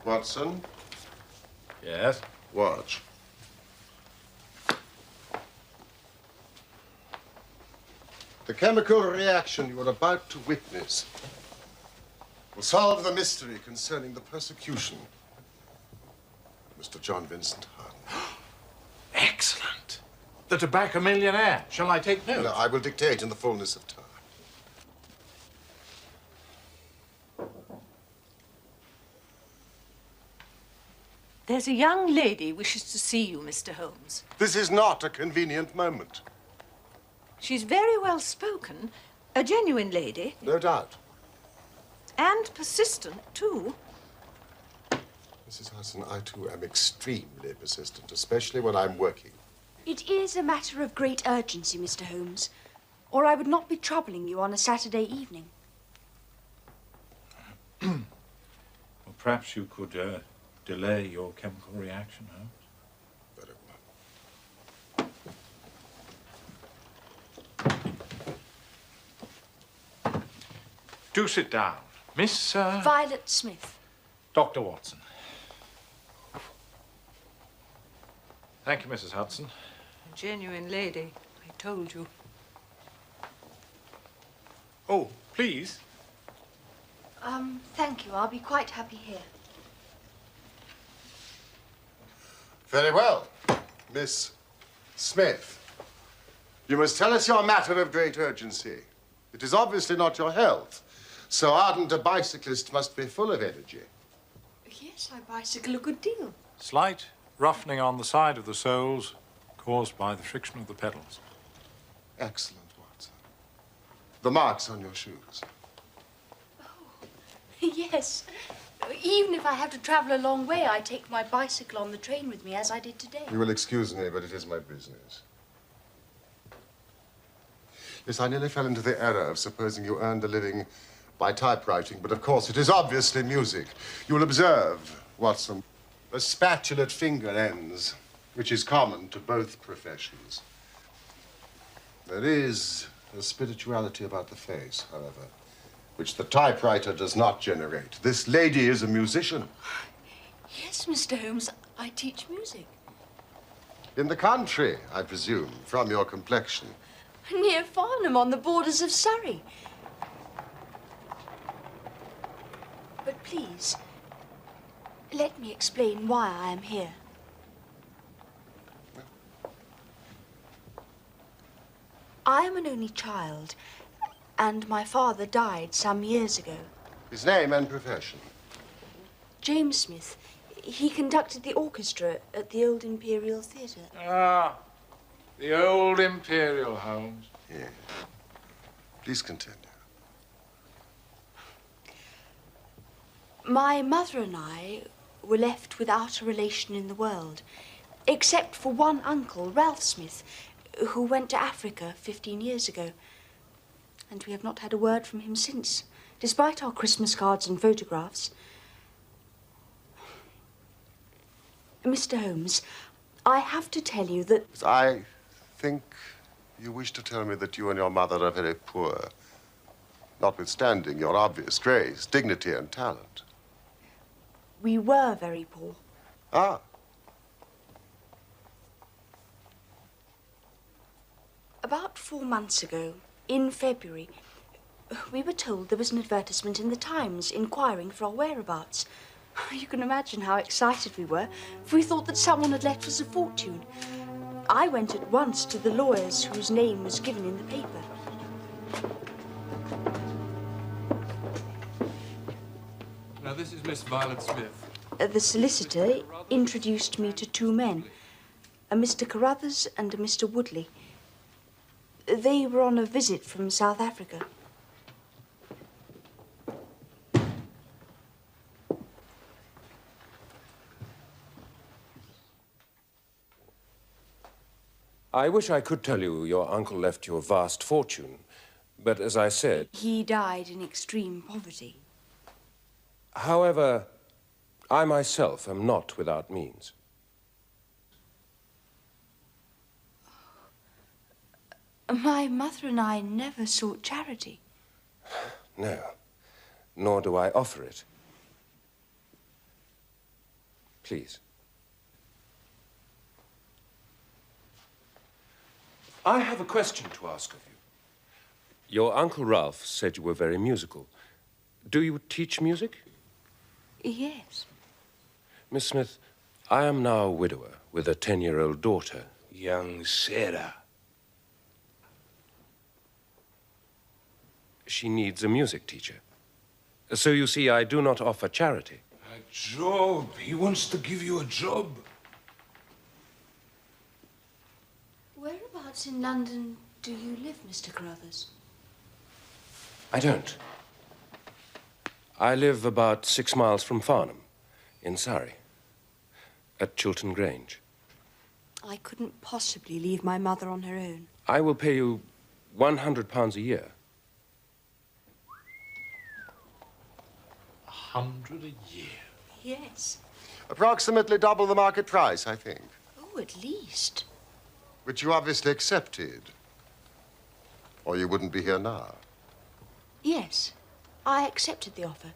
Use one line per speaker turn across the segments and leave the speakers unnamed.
Watson?
Yes?
Watch. The chemical reaction you are about to witness will solve the mystery concerning the persecution of Mr. John Vincent Hardin.
Excellent. The tobacco millionaire. Shall I take notes?
No, I will dictate in the fullness of time.
There's a young lady wishes to see you, Mr. Holmes.
This is not a convenient moment.
She's very well spoken, a genuine lady.
No doubt.
And persistent, too.
Mrs. Hudson, I too am extremely persistent, especially when I'm working.
It is a matter of great urgency, Mr. Holmes, or I would not be troubling you on a Saturday evening.
Well, perhaps you could delay your chemical reaction, Holmes.
Very well.
Do sit down. Miss...
Violet Smith.
Dr. Watson. Thank you, Mrs. Hudson.
A genuine lady, I told you.
Oh, please.
Thank you. I'll be quite happy here.
Very well. Miss Smith, you must tell us your matter of great urgency. It is obviously not your health. So ardent a bicyclist must be full of energy.
Yes, I bicycle a good deal.
Slight roughening on the side of the soles caused by the friction of the pedals.
Excellent, Watson. The marks on your shoes.
Oh, yes. Even if I have to travel a long way, I take my bicycle on the train with me, as I did today.
You will excuse me, but it is my business. Yes, I nearly fell into the error of supposing you earned a living by typewriting, but of course it is obviously music. You will observe, Watson, a spatulate finger ends, which is common to both professions. There is a spirituality about the face, however, which the typewriter does not generate. This lady is a musician.
Yes, Mr. Holmes, I teach music.
In the country, I presume, from your complexion.
Near Farnham, on the borders of Surrey. But please, let me explain why I am here. I am an only child, and my father died some years ago.
His name and profession?
James Smith. He conducted the orchestra at the Old Imperial Theatre.
Ah, the Old Imperial, Holmes.
Yeah. Please continue.
My mother and I were left without a relation in the world, except for one uncle, Ralph Smith, who went to Africa 15 years ago. And we have not had a word from him since, despite our Christmas cards and photographs. Mr. Holmes, I have to tell you that...
I think you wish to tell me that you and your mother are very poor, notwithstanding your obvious grace, dignity, and talent.
We were very poor.
Ah.
About 4 months ago, in February, we were told there was an advertisement in the Times inquiring for our whereabouts. You can imagine how excited we were, for we thought that someone had left us a fortune. I went at once to the lawyers whose name was given in the paper.
Now, this is Miss Violet Smith.
The solicitor introduced me to 2 men, a Mr. Carruthers and a Mr. Woodley. They were on a visit from South Africa.
I wish I could tell you your uncle left you a vast fortune, but as I said...
He died in extreme poverty.
However, I myself am not without means.
My mother and I never sought charity.
No, nor do I offer it. Please. I have a question to ask of you. Your Uncle Ralph said you were very musical. Do you teach music?
Yes.
Miss Smith, I am now a widower with a 10-year-old daughter.
Young Sarah.
She needs a music teacher. So you see, I do not offer charity.
A job. He wants to give you a job.
Whereabouts in London do you live, Mr. Carruthers?
I don't. I live about 6 miles from Farnham, in Surrey, at Chiltern Grange.
I couldn't possibly leave my mother on her own.
I will pay you £100 a year.
100 a year.
Yes.
Approximately double the market price, I think.
Oh, at least.
Which you obviously accepted. Or you wouldn't be here now.
Yes, I accepted the offer.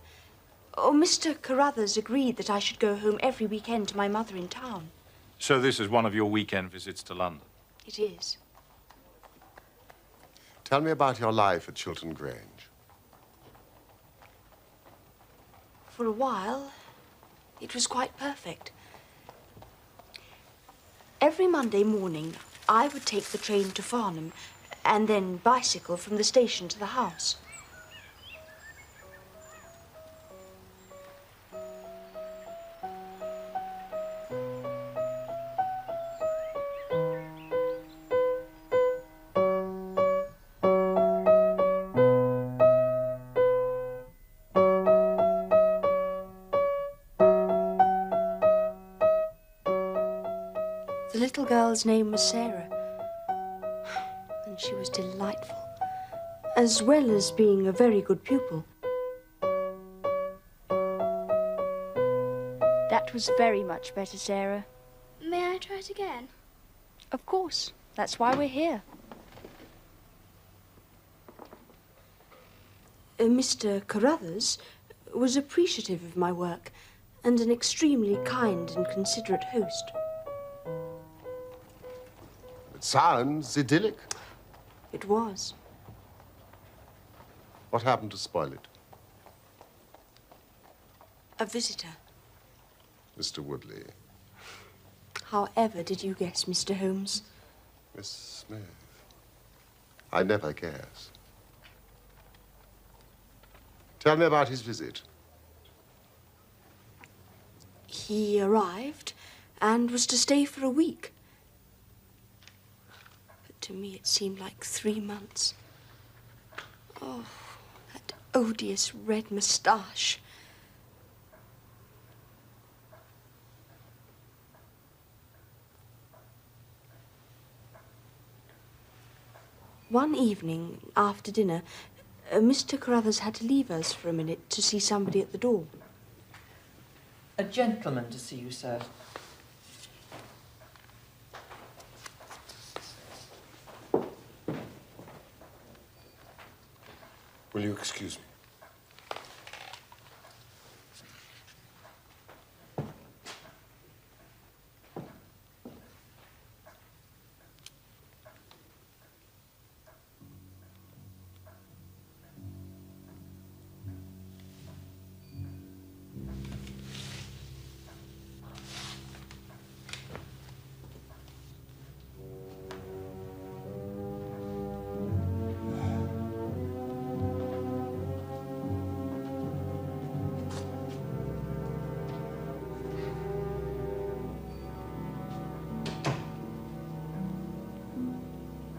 Oh, Mr. Carruthers agreed that I should go home every weekend to my mother in town.
So this is one of your weekend visits to London?
It is.
Tell me about your life at Chiltern Grange.
For a while, it was quite perfect. Every Monday morning, I would take the train to Farnham and then bicycle from the station to the house. The little girl's name was Sarah, and she was delightful, as well as being a very good pupil.
That was very much better, Sarah.
May I try it again?
Of course. That's why we're here.
Mr. Carruthers was appreciative of my work and an extremely kind and considerate host.
It sounds idyllic.
It was.
What happened to spoil it?
A visitor.
Mr. Woodley.
However did you guess, Mr. Holmes?
Miss Smith. I never guess. Tell me about his visit.
He arrived and was to stay for a week. But to me it seemed like 3 months. Oh, that odious red moustache. One evening, after dinner, Mr. Carruthers had to leave us for a minute to see somebody at the door.
A gentleman to see you, sir.
Will you excuse me?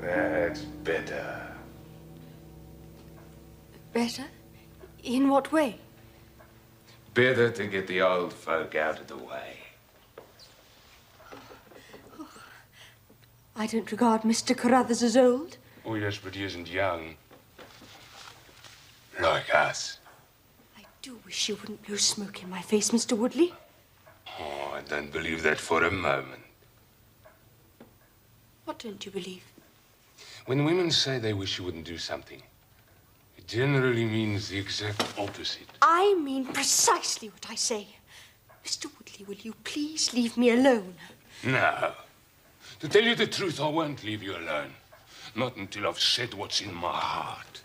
That's better.
Better? In what way?
Better to get the old folk out of the way.
I don't regard Mr. Carruthers as old.
Oh, yes, but he isn't young. Like us.
I do wish you wouldn't blow smoke in my face, Mr. Woodley.
Oh, I don't believe that for a moment.
What don't you believe?
When women say they wish you wouldn't do something, it generally means the exact opposite.
I mean precisely what I say. Mr. Woodley, will you please leave me alone?
No. To tell you the truth, I won't leave you alone. Not until I've said what's in my heart.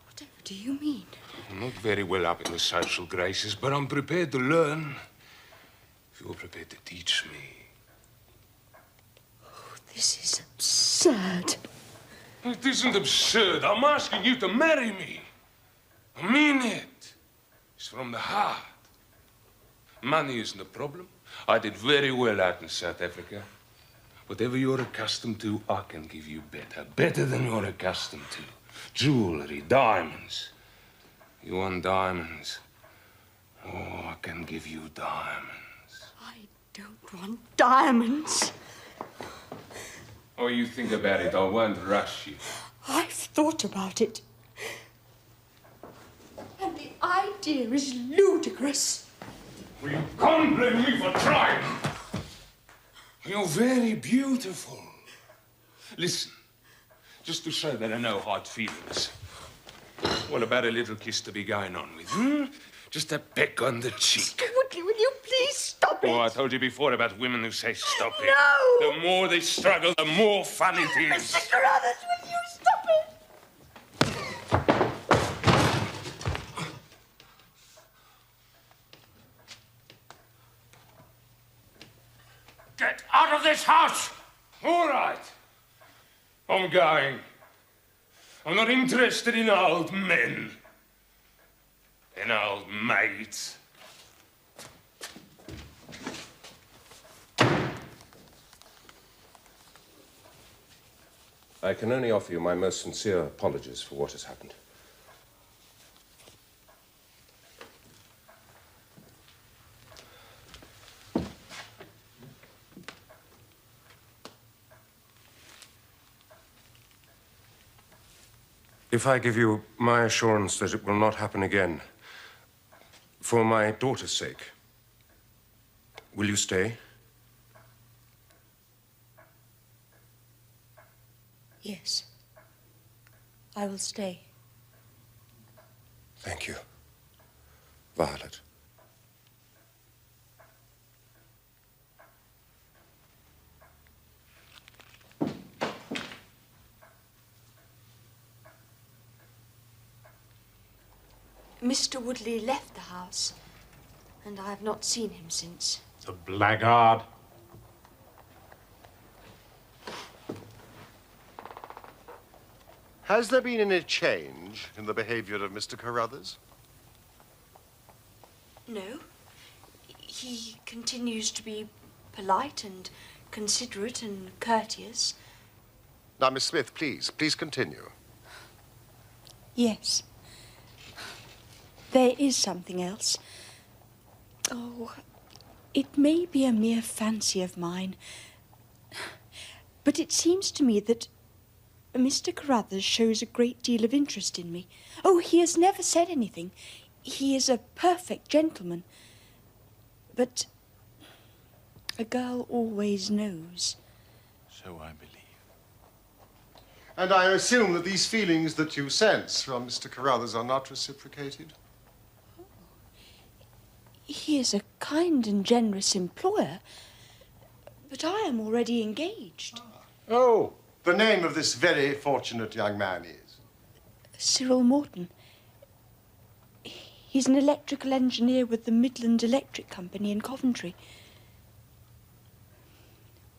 Whatever do you mean?
I'm not very well up in the social graces, but I'm prepared to learn. If you're prepared to teach me.
This is absurd.
It isn't absurd. I'm asking you to marry me. I mean it. It's from the heart. Money isn't a problem. I did very well out in South Africa. Whatever you're accustomed to, I can give you better. Better than you're accustomed to. Jewelry, diamonds. You want diamonds? Oh, I can give you diamonds.
I don't want diamonds.
Oh, you think about it. I won't rush you.
I've thought about it. And the idea is ludicrous.
Well, you can't blame me for trying. You're very beautiful. Listen, just to show that I know hard feelings. What about a little kiss to be going on with, hmm? Just a peck on the cheek.
Mr. Woodley, will you please stop it?
Oh, I told you before about women who say stop it.
No!
The more they struggle, the more fun it is.
Mr. Carruthers, will you stop it?
Get out of this house! All right. I'm going. I'm not interested in old men. In old maids.
I can only offer you my most sincere apologies for what has happened. If I give you my assurance that it will not happen again, for my daughter's sake, will you stay?
Yes. I will stay.
Thank you, Violet.
Mr. Woodley left the house, and I have not seen him since.
The blackguard.
Has there been any change in the behavior of Mr. Carruthers?
No. He continues to be polite and considerate and courteous.
Now, Miss Smith, please continue.
Yes. There is something else. Oh, it may be a mere fancy of mine, but it seems to me that Mr. Carruthers shows a great deal of interest in me. Oh, he has never said anything. He is a perfect gentleman. But a girl always knows.
So I believe.
And I assume that these feelings that you sense from Mr. Carruthers are not reciprocated?
He is a kind and generous employer, but I am already engaged.
Oh, the name of this very fortunate young man is?
Cyril Morton. He's an electrical engineer with the Midland Electric Company in Coventry.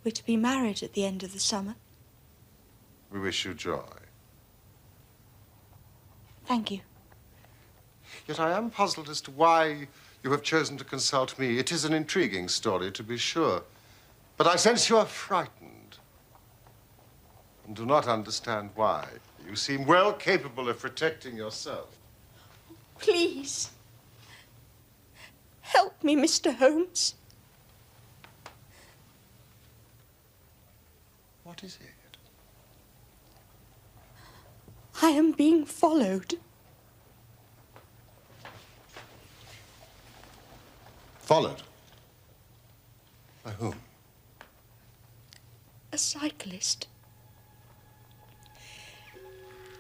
We're to be married at the end of the summer.
We wish you joy.
Thank you.
Yet I am puzzled as to why you have chosen to consult me. It is an intriguing story, to be sure. But I sense you are frightened and do not understand why. You seem well capable of protecting yourself.
Please. Help me, Mr. Holmes.
What is it?
I am being followed.
Followed? By whom?
A cyclist.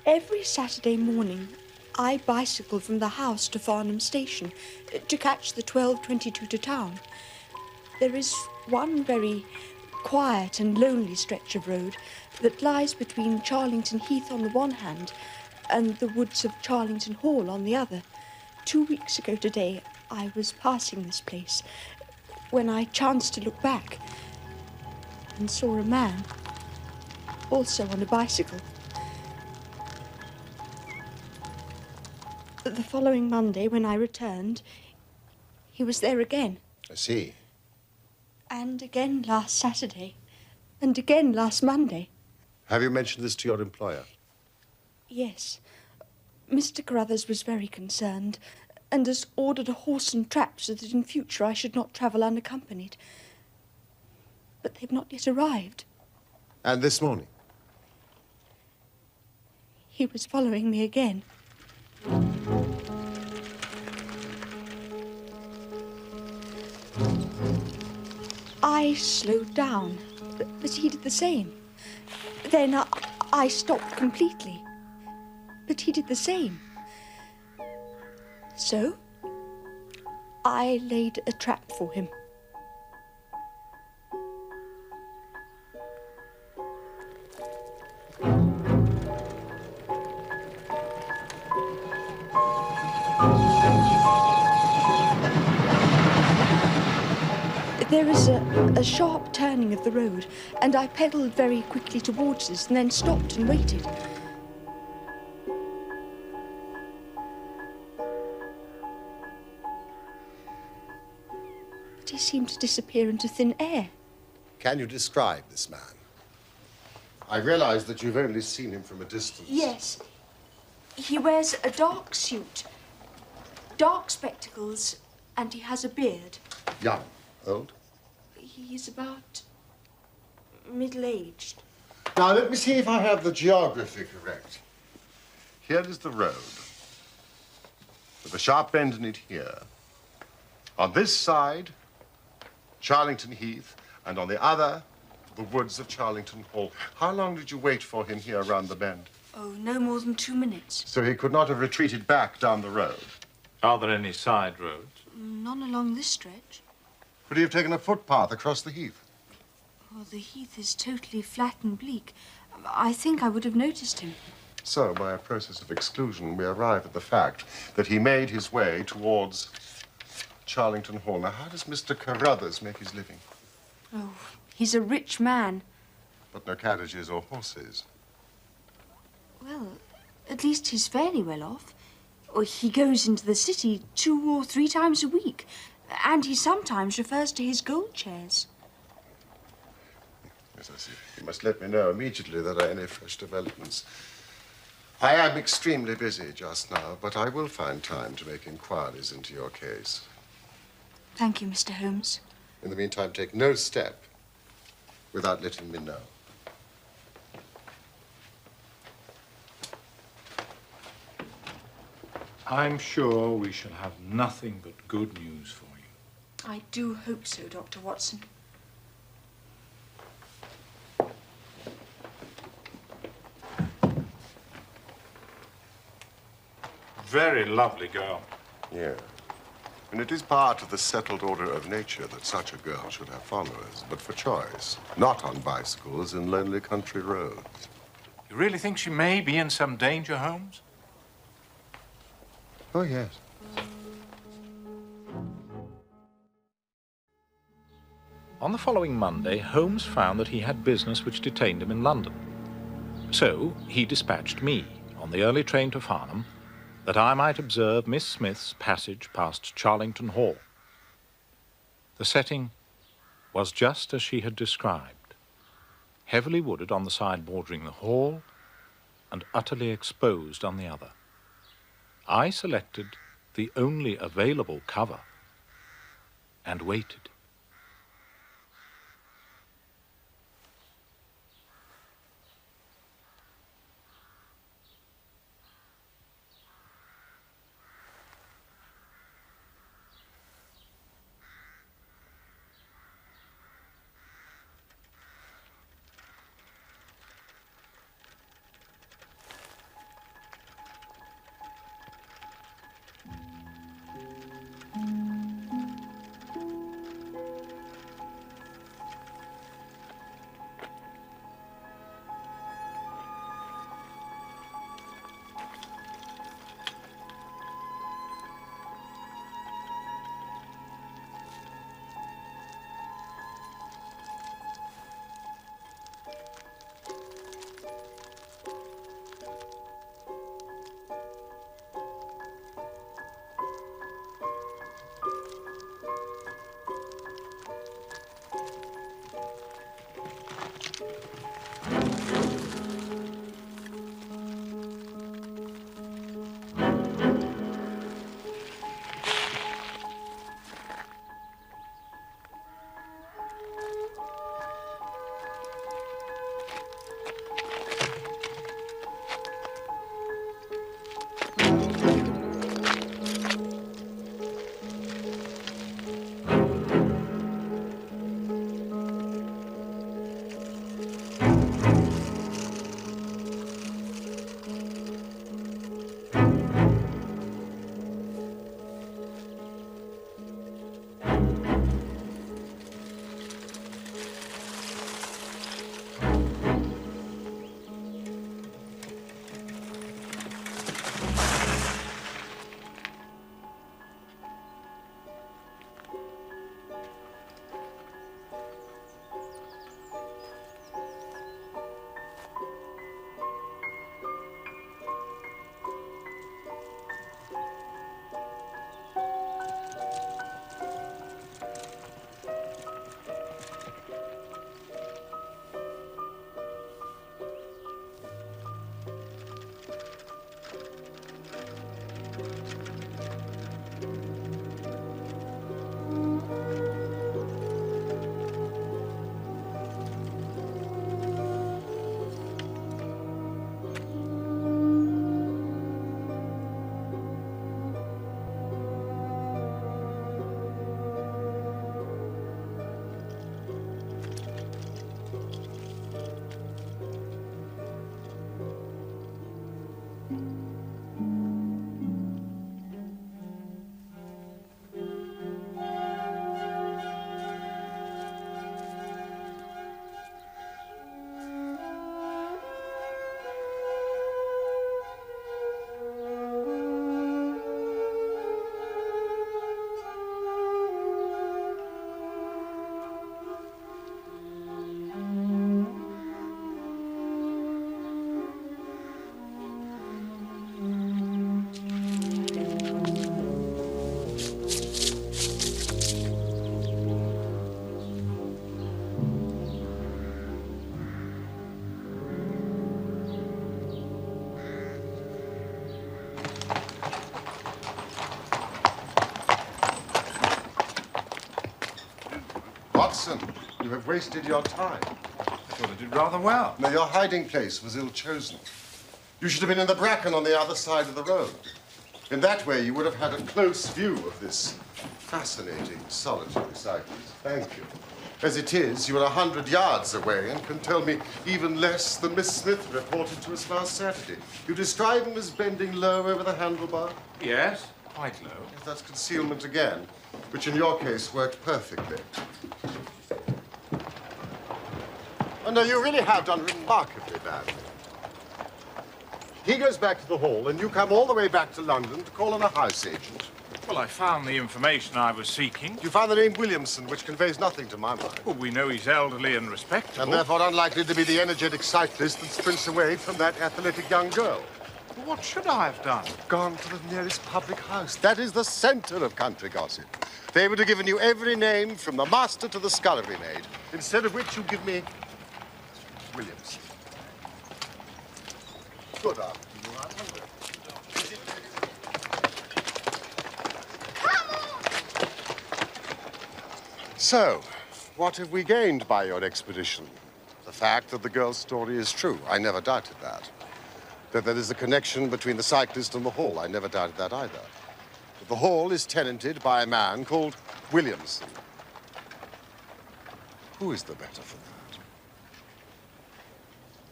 Every Saturday morning, I bicycle from the house to Farnham Station to catch the 12:22 to town. There is one very quiet and lonely stretch of road that lies between Charlington Heath on the one hand and the woods of Charlington Hall on the other. 2 weeks ago today, I was passing this place when I chanced to look back and saw a man, also on a bicycle. The following Monday, when I returned, he was there again.
I see.
And again last Saturday. And again last Monday.
Have you mentioned this to your employer?
Yes. Mr. Carruthers was very concerned and has ordered a horse and trap so that in future I should not travel unaccompanied. But they've not yet arrived.
And this morning?
He was following me again. I slowed down, but he did the same. Then I stopped completely, but he did the same. So, I laid a trap for him. There is a sharp turning of the road, and I pedalled very quickly towards this and then stopped and waited. But he seemed to disappear into thin air.
Can you describe this man? I realize that you've only seen him from a distance.
Yes. He wears a dark suit, dark spectacles, and he has a beard.
Young? Old?
He's about middle-aged.
Now, let me see if I have the geography correct. Here is the road, with a sharp bend in it here. On this side, Charlington Heath, and on the other, the woods of Charlington Hall. How long did you wait for him here around the bend?
Oh, no more than 2 minutes.
So he could not have retreated back down the road.
Are there any side roads?
None along this stretch.
Could he have taken a footpath across the heath?
Oh, the heath is totally flat and bleak. I think I would have noticed him.
So, by a process of exclusion, we arrive at the fact that he made his way towards Charlington Hall. Now, how does Mr. Carruthers make his living?
Oh, he's a rich man.
But no carriages or horses.
Well, at least he's fairly well off. Or he goes into the city 2 or 3 times a week. And he sometimes refers to his gold chairs.
Yes, I see. You must let me know immediately that there are any fresh developments. I am extremely busy just now, but I will find time to make inquiries into your case.
Thank you, Mr. Holmes.
In the meantime, take no step without letting me know.
I'm sure we shall have nothing but good news for you.
I do hope so, Dr. Watson.
Very lovely girl.
Yeah. And it is part of the settled order of nature that such a girl should have followers, but for choice, not on bicycles in lonely country roads.
You really think she may be in some danger, Holmes?
Oh, yes.
On the following Monday, Holmes found that he had business which detained him in London. So he dispatched me on the early train to Farnham that I might observe Miss Smith's passage past Charlington Hall. The setting was just as she had described, heavily wooded on the side bordering the hall and utterly exposed on the other. I selected the only available cover and waited.
Watson, you have wasted your time.
I thought I did rather well.
No, your hiding place was ill-chosen. You should have been in the bracken on the other side of the road. In that way, you would have had a close view of this fascinating, solitary cyclist. Thank you. As it is, you are 100 yards away and can tell me even less than Miss Smith reported to us last Saturday. You describe him as bending low over the handlebar?
Yes, quite low.
Yes, that's concealment again, which in your case worked perfectly. Oh, no, you really have done remarkably badly. He goes back to the hall, and you come all the way back to London to call on a house agent.
Well, I found the information I was seeking.
You found the name Williamson, which conveys nothing to my mind.
Well, we know he's elderly and respectable.
And therefore unlikely to be the energetic cyclist that sprints away from that athletic young girl.
Well, what should I have done?
Gone to the nearest public house. That is the center of country gossip. They would have given you every name from the master to the scullery maid. Instead of which you give me Williamson. Good afternoon. So, what have we gained by your expedition? The fact that the girl's story is true. I never doubted that. That there is a connection between the cyclist and the hall. I never doubted that either. That the hall is tenanted by a man called Williamson. Who is the better for that?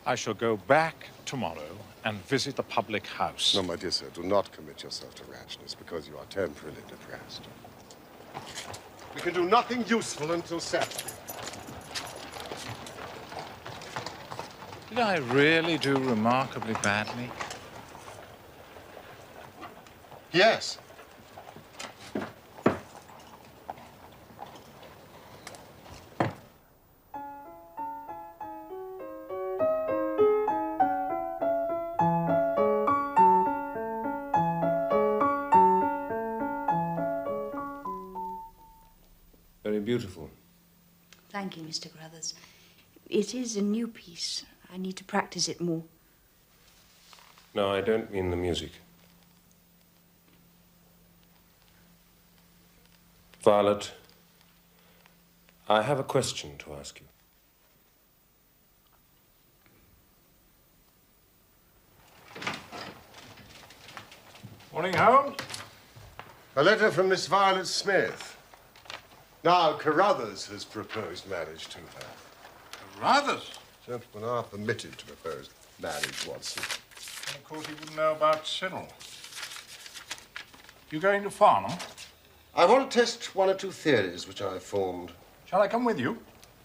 I shall go back tomorrow and visit the public house.
No, my dear sir, do not commit yourself to rashness because you are temporarily depressed. We can do nothing useful until Saturday.
Did I really do remarkably badly?
Yes.
Very beautiful.
Thank you, Mr. Crothers. It is a new piece. I need to practice it more.
No, I don't mean the music. Violet, I have a question to ask you.
Morning, Holmes.
A letter from Miss Violet Smith. Now, Carruthers has proposed marriage to her.
Carruthers?
Gentlemen are permitted to propose marriage, Watson.
And of course, he wouldn't know about Cyril. You going to Farnham?
I want to test one or two theories which I've formed.
Shall I come with you?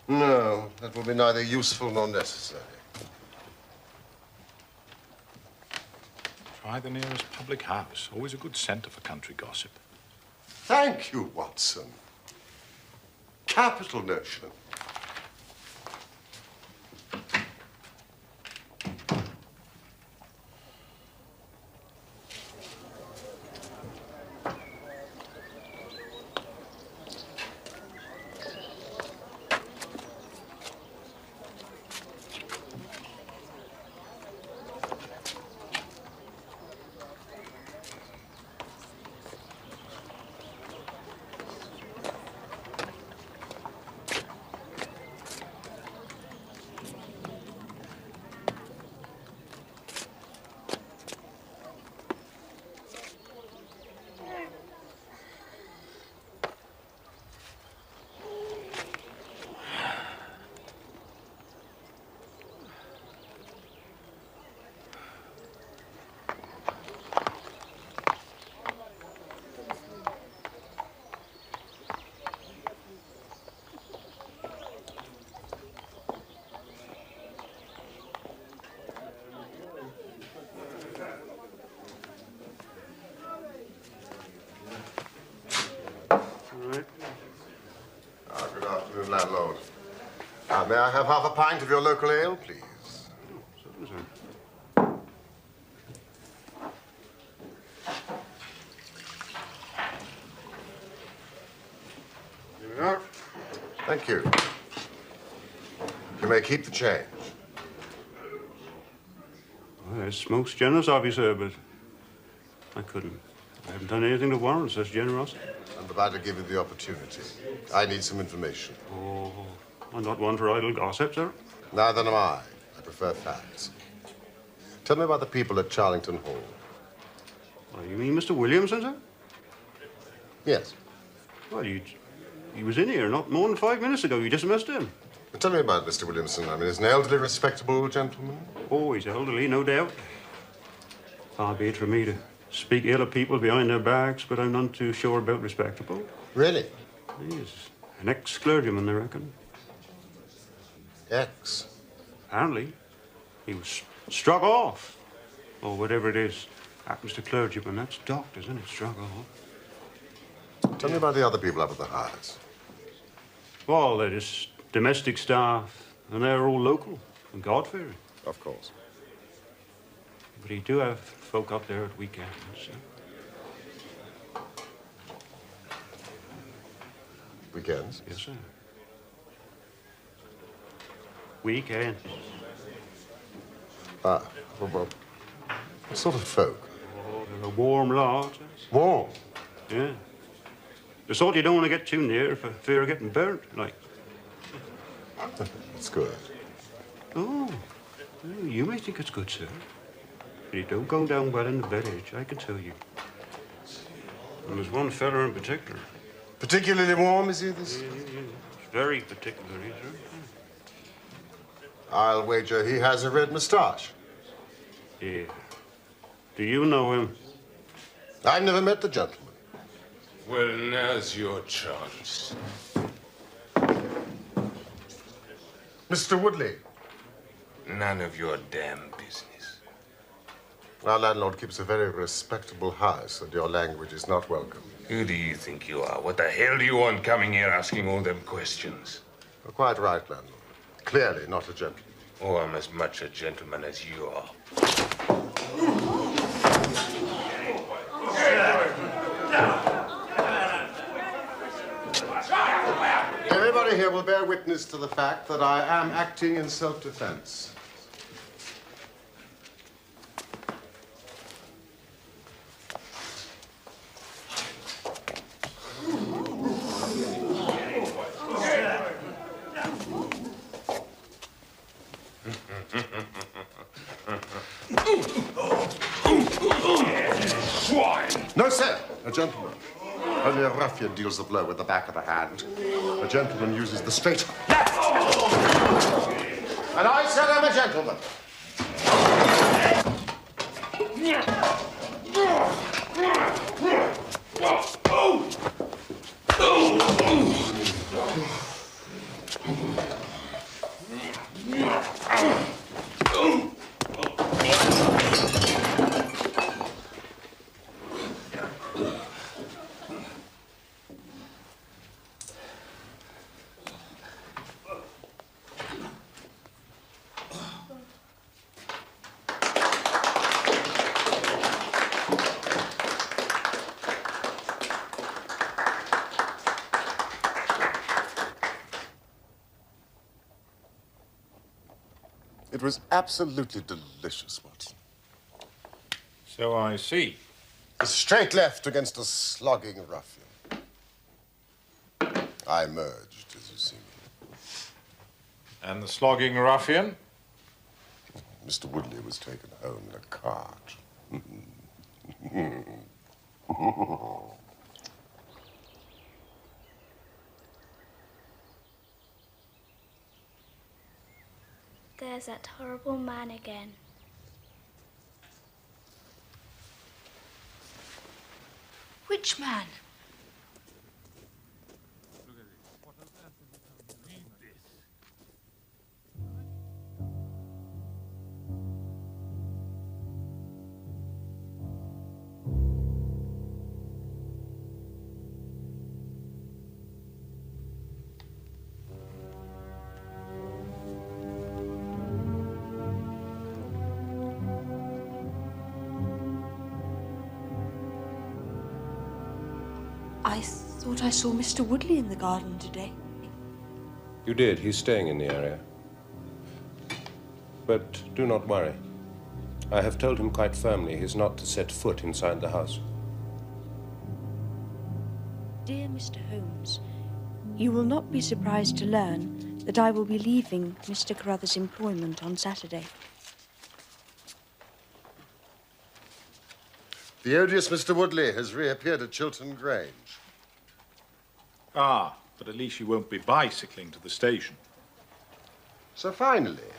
No, that will be neither useful nor necessary.
Try the nearest public house. Always a good centre for country gossip.
Thank you, Watson. Capital notion. Good afternoon, landlord. May I have half a pint of your local ale, please?
Certainly, sir.
Here we are. Thank you. You may keep the change.
Well, that's most generous of you, sir, but I couldn't. I haven't done anything to warrant such generosity.
I'm about to give you the opportunity. I need some information.
Oh, I'm not one for idle gossip, sir.
Neither am I. I prefer facts. Tell me about the people at Charlington Hall.
Oh, you mean Mr. Williamson, sir?
Yes.
Well, he was in here not more than 5 minutes ago. You dismissed him.
But tell me about Mr. Williamson. I mean, he's an elderly, respectable gentleman.
Oh, he's elderly, no doubt. Far be it from me to speak ill of people behind their backs, but I'm none too sure about respectable.
Really?
He's an ex-clergyman, I reckon.
Ex?
Apparently. He was struck off. Or whatever it is happens to clergymen. That's doctors, isn't it? Struck off.
Tell me about the other people up at the house.
Well, they're just domestic staff, and they're all local and God-fearing.
Of course.
But you do have folk up there at weekends.
Weekends?
Yes, sir. Weekends.
Ah, well, what sort of folk?
Oh, they're a warm lot.
Warm?
Yeah. The sort you don't want to get too near for fear of getting burnt, like.
It's good.
Oh, well, you may think it's good, sir. But you don't go down well in the bed edge, I can tell you. And there's one fella in particular.
Particularly warm, is he, this?
Yeah. It's very particular, sir.
I'll wager he has a red moustache.
Yeah. Do you know him?
I've never met the gentleman.
Well, now's your chance.
Mr. Woodley.
None of your damn business.
Our landlord keeps a very respectable house, and your language is not welcome.
Who do you think you are? What the hell do you want coming here asking all them questions?
You're quite right, landlord. Clearly not a gentleman.
Oh, I'm as much a gentleman as you are.
Everybody here will bear witness to the fact that I am acting in self-defense. No, sir. A gentleman. Only a ruffian deals the blow with the back of the hand. A gentleman uses the straight left. And I said I'm a gentleman. It was absolutely delicious, Watson.
So I see.
A straight left against a slogging ruffian. I emerged, as you see me.
And the slogging ruffian?
Mr. Woodley was taken home in a cart.
There's that horrible man again.
Which man?
I thought I saw Mr. Woodley in the garden today.
You did. He's staying in the area. But do not worry. I have told him quite firmly he's not to set foot inside the house.
Dear Mr. Holmes, you will not be surprised to learn that I will be leaving Mr. Carruthers' employment on Saturday.
The odious Mr. Woodley has reappeared at Chiltern Grange.
Ah, but at least you won't be bicycling to the station.
So finally,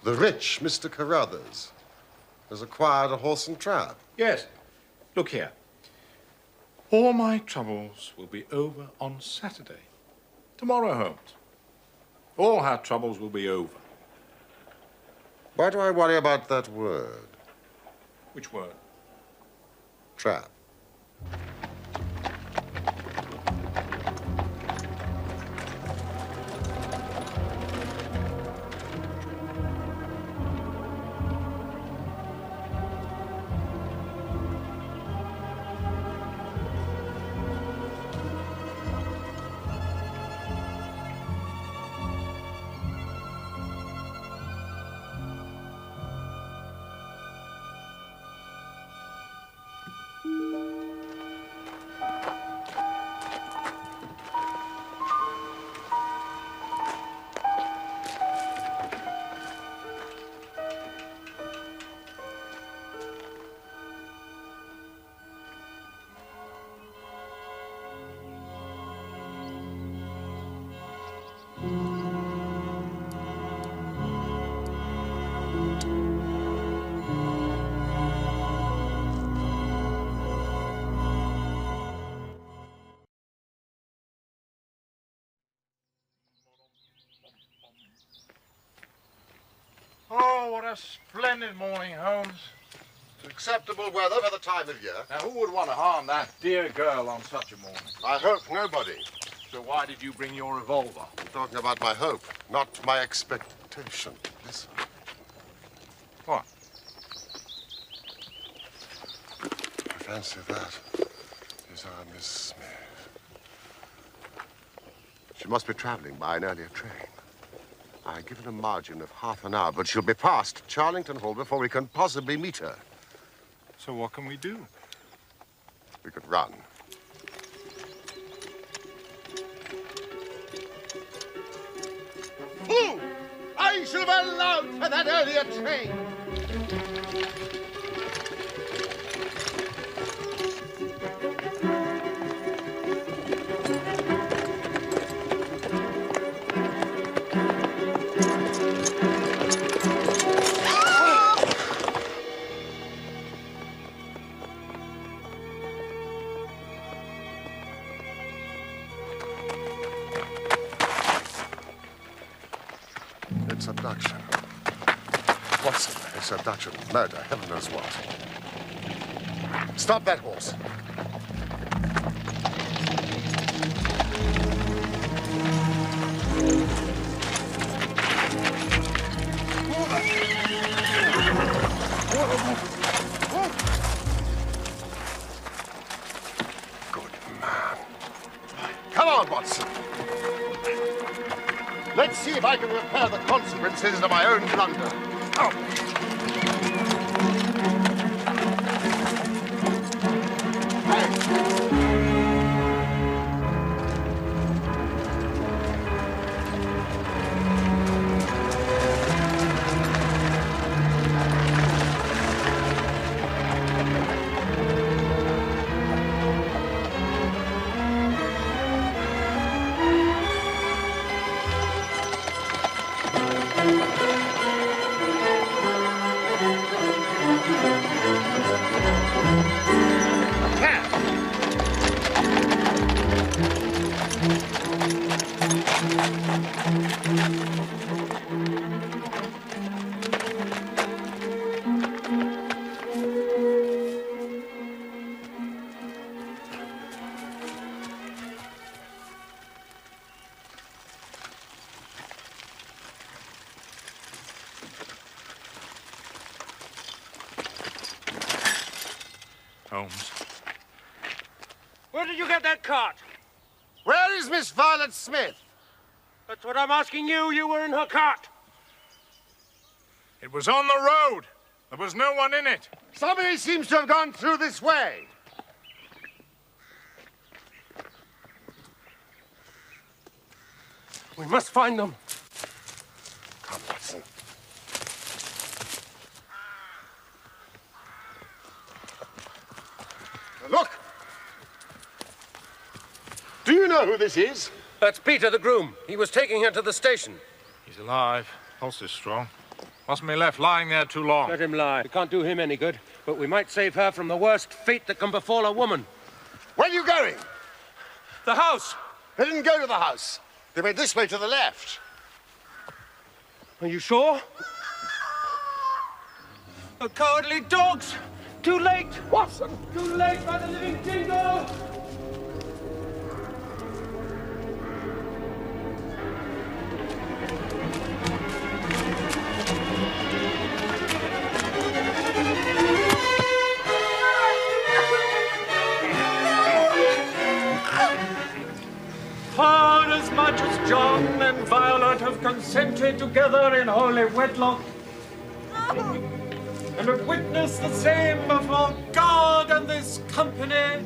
the rich Mr. Carruthers has acquired a horse and trap.
Yes. Look here. All my troubles will be over on Saturday. Tomorrow, Holmes. All our troubles will be over.
Why do I worry about that word?
Which word?
Trap.
Oh, what a splendid morning, Holmes.
Acceptable weather for the time of year.
Now, who would want to harm that dear girl on such a morning?
I hope nobody.
So why did you bring your revolver?
I'm talking about my hope, not my expectation. Listen.
What?
I fancy that is our Miss Smith. She must be traveling by an earlier train. I've given a margin of half an hour, but she'll be past Charlington Hall before we can possibly meet her.
So what can we do?
We could run. Fool! I should have allowed for that earlier train! It's abduction. What's it? It's abduction, murder, heaven knows what. Stop that horse. Good man. Come on, Watson. Let's see if I can repair the consequences of my own blunder. Oh.
Holmes.
Where did you get that cart?
Where is Miss Violet Smith?
That's what I'm asking you. You were in her cart.
It was on the road. There was no one in it.
Somebody seems to have gone through this way.
We must find them.
Come, Watson. Now look! Do you know who this is?
That's Peter, the groom. He was taking her to the station.
He's alive. Pulse is strong. Mustn't be left lying there too long.
Let him lie. We can't do him any good, but we might save her from the worst fate that can befall a woman.
Where are you going?
The house!
They didn't go to the house. They went this way to the left.
Are you sure? The cowardly dogs! Too late! Watson! Too late by the living jingo!
For as much as John and Violet have consented together in holy wedlock, and have witnessed the same before God and this company,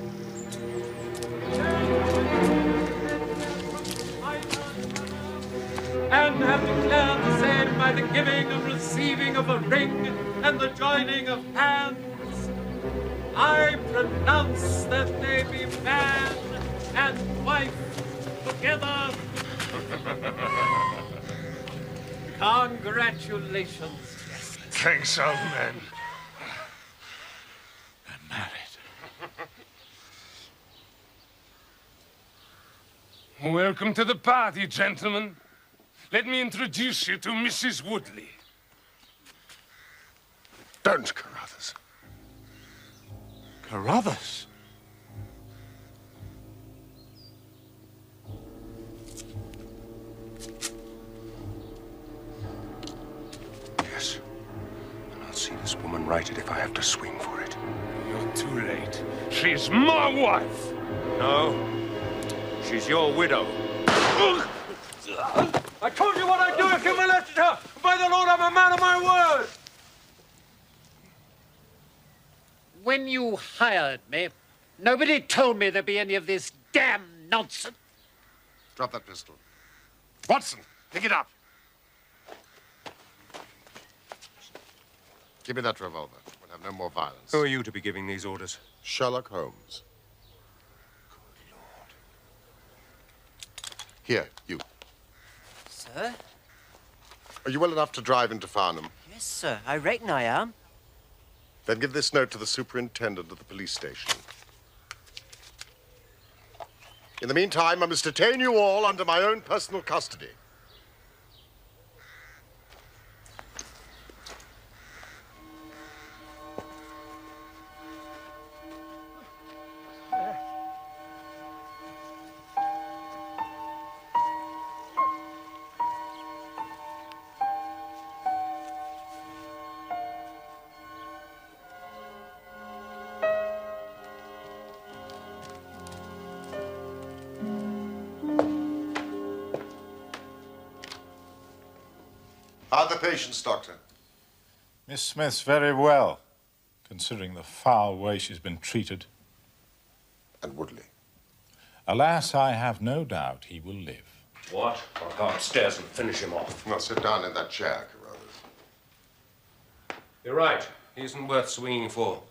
and have declared the same by the giving and receiving of a ring and the joining of hands, I pronounce that they be man and wife together. Congratulations.
Thanks, old man.
They're married.
Welcome to the party, gentlemen. Let me introduce you to Mrs. Woodley.
Don't, Carruthers.
Carruthers?
Yes. And I'll see this woman righted if I have to swing for it.
You're too late. She's my wife.
No. She's your widow.
I told you what I'd do if you molested her. By the Lord, I'm a man of my word.
When you hired me, nobody told me there'd be any of this damn nonsense.
Drop that pistol. Watson, pick it up. Give me that revolver. We'll have no more violence.
Who are you to be giving these orders?
Sherlock Holmes. Good Lord. Here, you.
Sir?
Are you well enough to drive into Farnham?
Yes, sir. I reckon I am.
Then give this note to the superintendent of the police station. In the meantime, I must detain you all under my own personal custody. How are the patients, Doctor?
Miss Smith's very well, considering the foul way she's been treated.
And Woodley?
Alas, I have no doubt he will live.
What? I'll go upstairs and finish him off.
Well, sit down in that chair, Carruthers.
You're right. He isn't worth swinging for.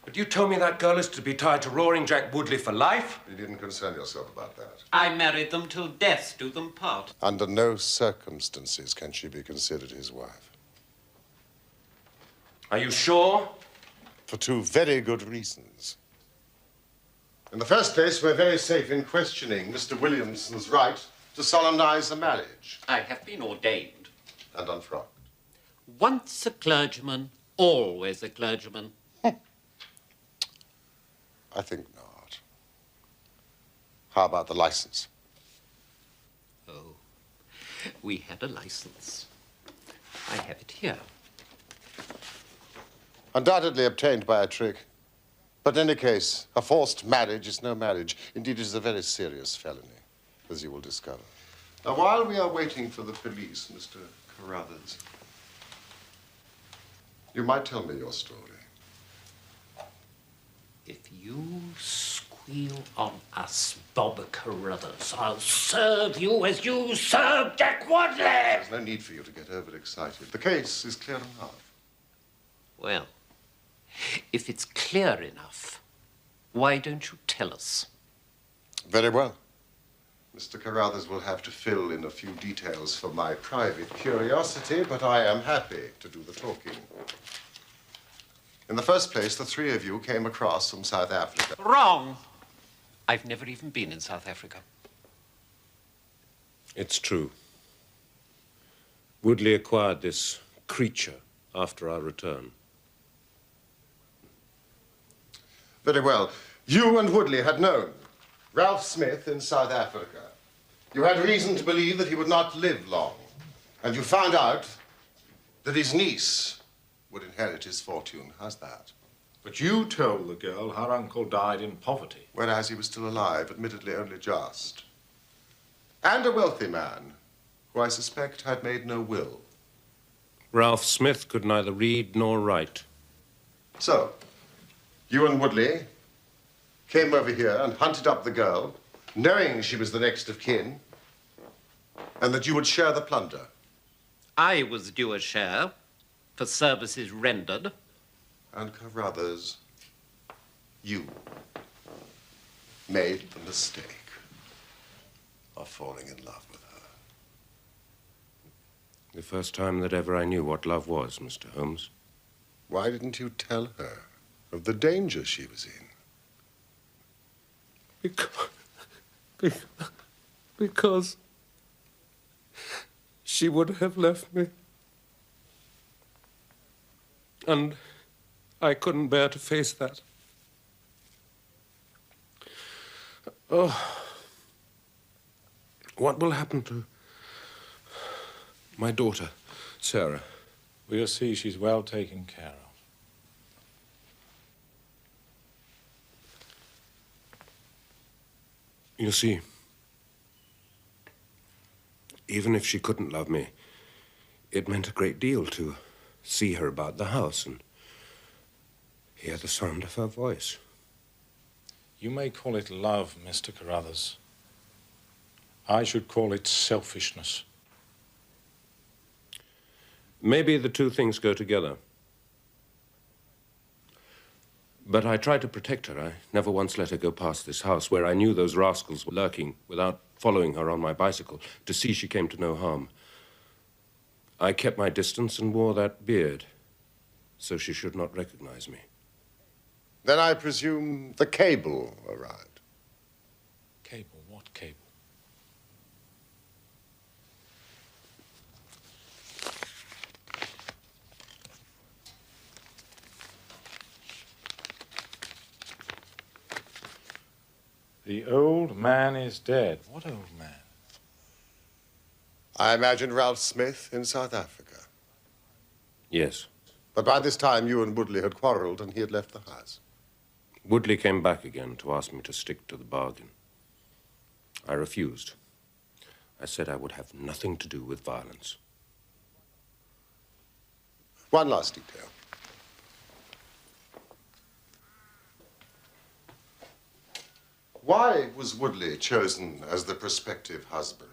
But you told me that girl is to be tied to Roaring Jack Woodley for life?
You needn't concern yourself about that.
I married them till death do them part.
Under no circumstances can she be considered his wife.
Are you sure?
For two very good reasons. In the first place, we're very safe in questioning Mr. Williamson's right to solemnize the marriage.
I have been ordained.
And unfrocked.
Once a clergyman, always a clergyman.
I think not. How about the license?
Oh, we had a license. I have it here.
Undoubtedly obtained by a trick. But in any case, a forced marriage is no marriage. Indeed, it is a very serious felony, as you will discover. Now, while we are waiting for the police, Mr. Carruthers, you might tell me your story.
If you squeeze Wheel on us, Bob Carruthers. I'll serve you as you served Jack Wadley.
There's no need for you to get overexcited. The case is clear enough.
Well, if it's clear enough, why don't you tell us?
Very well. Mr. Carruthers will have to fill in a few details for my private curiosity, but I am happy to do the talking. In the first place, the three of you came across from South Africa.
Wrong. I've never even been in South Africa.
It's true. Woodley acquired this creature after our return.
Very well. You and Woodley had known Ralph Smith in South Africa. You had reason to believe that he would not live long. And you found out that his niece would inherit his fortune. How's that?
But you told the girl her uncle died in poverty.
Whereas he was still alive, admittedly only just. And a wealthy man, who I suspect had made no will.
Ralph Smith could neither read nor write.
So, you and Woodley came over here and hunted up the girl, knowing she was the next of kin, and that you would share the plunder.
I was due a share for services rendered.
And Carruthers, you made the mistake of falling in love with her.
The first time that ever I knew what love was, Mr. Holmes.
Why didn't you tell her of the danger she was in?
Because she would have left me. And I couldn't bear to face that. Oh, what will happen to my daughter, Sarah?
We'll see she's well taken care of.
You see, even if she couldn't love me, it meant a great deal to see her about the house and hear the sound of her voice.
You may call it love, Mr. Carruthers. I should call it selfishness.
Maybe the two things go together. But I tried to protect her. I never once let her go past this house where I knew those rascals were lurking without following her on my bicycle to see she came to no harm. I kept my distance and wore that beard so she should not recognize me.
Then I presume the cable arrived.
Cable? What cable? The old man is dead. What old man?
I imagine Ralph Smith in South Africa.
Yes.
But by this time, you and Woodley had quarreled and he had left the house.
Woodley came back again to ask me to stick to the bargain. I refused. I said I would have nothing to do with violence.
One last detail. Why was Woodley chosen as the prospective husband?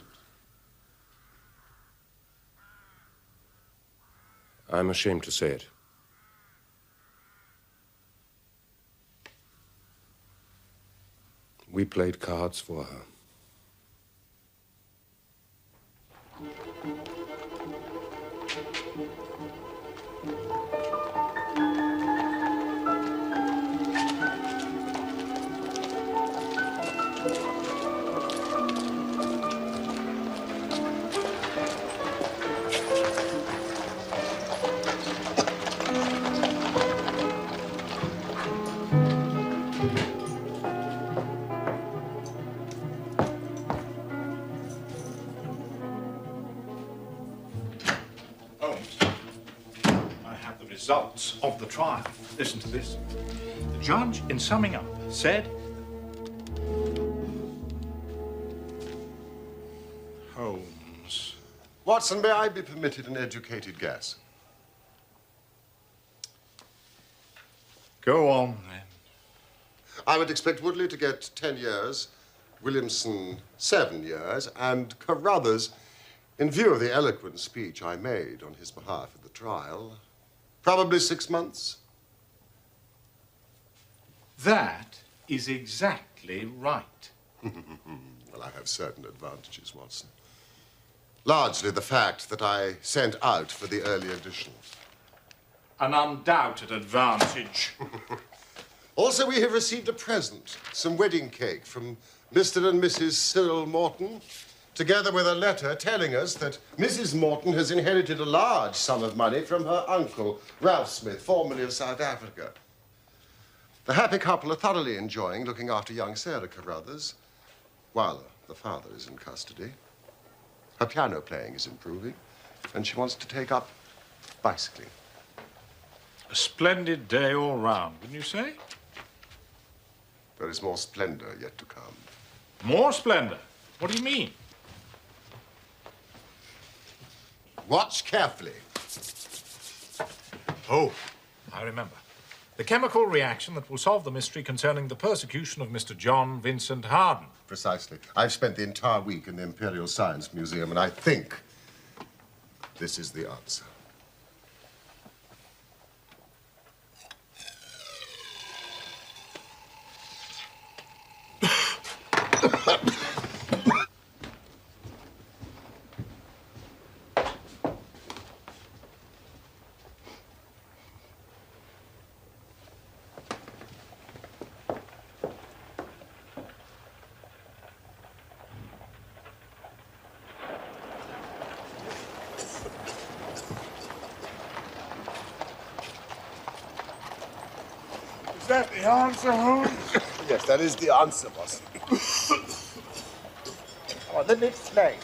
I'm ashamed to say it. We played cards for her.
Results of the trial. Listen to this. The judge, in summing up, said, Holmes.
Watson, may I be permitted an educated guess?
Go on, then.
I would expect Woodley to get 10 years, Williamson 7 years, and Carruthers, in view of the eloquent speech I made on his behalf at the trial, probably 6 months.
That is exactly right.
Well, I have certain advantages, Watson. Largely the fact that I sent out for the early editions.
An undoubted advantage.
Also, we have received a present, some wedding cake from Mr. and Mrs. Cyril Morton, together with a letter telling us that Mrs. Morton has inherited a large sum of money from her uncle, Ralph Smith, formerly of South Africa. The happy couple are thoroughly enjoying looking after young Sarah Carruthers, while the father is in custody. Her piano playing is improving, and she wants to take up bicycling.
A splendid day all round, wouldn't you say?
There is more splendor yet to come.
More splendor? What do you mean?
Watch carefully.
Oh, I remember. The chemical reaction that will solve the mystery concerning the persecution of Mr. John Vincent Harden.
Precisely. I've spent the entire week in the Imperial Science Museum, and I think this is the answer.
Is that the answer, Holmes?
Yes, that is the answer, boss.
Oh, then explain.